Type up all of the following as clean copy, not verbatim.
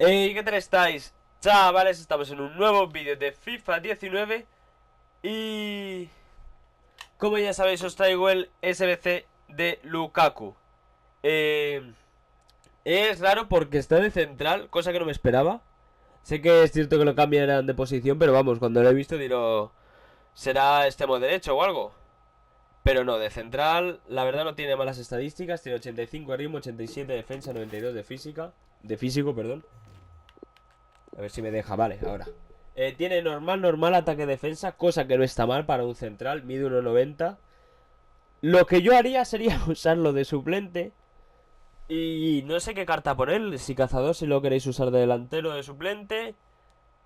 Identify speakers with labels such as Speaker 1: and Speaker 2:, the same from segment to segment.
Speaker 1: ¿Qué tal estáis? Chavales, estamos en un nuevo vídeo de FIFA 19 y... como ya sabéis, os traigo el SBC de Lukaku. Eh, es raro porque está de central, cosa que no me esperaba. Sé que es cierto que lo cambiarán de posición, pero vamos, cuando lo he visto diré, será extremo derecho o algo. Pero no, de central, la verdad no tiene malas estadísticas, tiene 85 de ritmo, 87 de defensa, 92 de física, de físico, perdón. A ver si me deja, vale, ahora. Tiene normal ataque-defensa, cosa que no está mal para un central, mide 1,90. Lo que yo haría sería usarlo de suplente. Y no sé qué carta poner, si cazador, si lo queréis usar de delantero de suplente.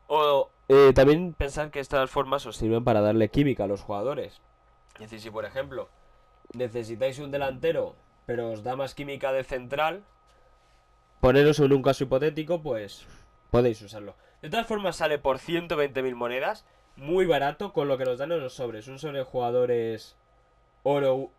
Speaker 1: O también pensar que estas formas os sirven para darle química a los jugadores. Es decir, si por ejemplo necesitáis un delantero, pero os da más química de central, poneros en un caso hipotético, pues podéis usarlo. De todas formas sale por 120.000 monedas, muy barato con lo que nos dan en los sobres. Un sobre de jugadores oro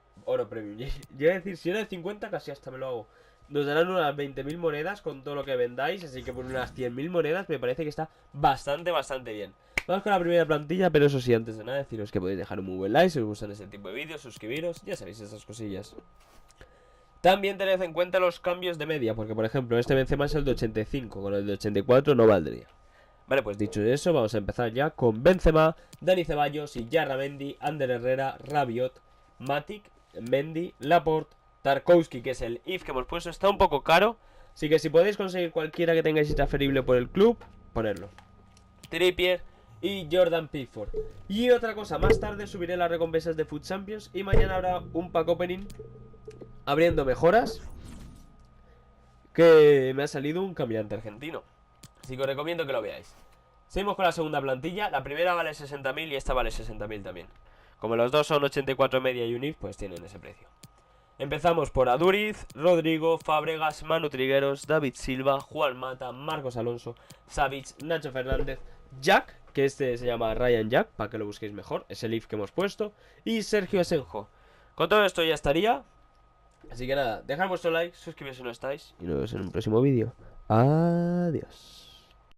Speaker 1: premium. Yo iba a decir, si era de 50 casi hasta me lo hago. Nos darán unas 20.000 monedas con todo lo que vendáis, así que por unas 100.000 monedas me parece que está bastante bien. Vamos con la primera plantilla, pero eso sí, antes de nada deciros que podéis dejar un muy buen like si os gustan ese tipo de vídeos, suscribiros, ya sabéis esas cosillas. También tened en cuenta los cambios de media, porque por ejemplo este Benzema es el de 85, con el de 84 no valdría. Vale, pues dicho eso, vamos a empezar ya con Benzema, Dani Ceballos, Iyarra Mendy, Ander Herrera, Rabiot, Matic, Mendy, Laporte, Tarkowski, que es el IF que hemos puesto, está un poco caro, así que si podéis conseguir cualquiera que tengáis transferible por el club, ponerlo. Trippier y Jordan Pickford. Y otra cosa, más tarde subiré las recompensas de Food Champions y mañana habrá un pack opening abriendo mejoras, que me ha salido un cambiante argentino. Así que os recomiendo que lo veáis. Seguimos con la segunda plantilla. La primera vale 60.000 y esta vale 60.000 también. Como los dos son 84 media y un IF, pues tienen ese precio. Empezamos por Aduriz, Rodrigo, Fábregas, Manu Trigueros, David Silva, Juan Mata, Marcos Alonso, Savic, Nacho Fernández, Jack, que este se llama Ryan Jack, para que lo busquéis mejor, es el IF que hemos puesto, y Sergio Asenjo. Con todo esto ya estaría. Así que nada, dejad vuestro like, suscribiros si no estáis y nos vemos en un próximo vídeo. Adiós.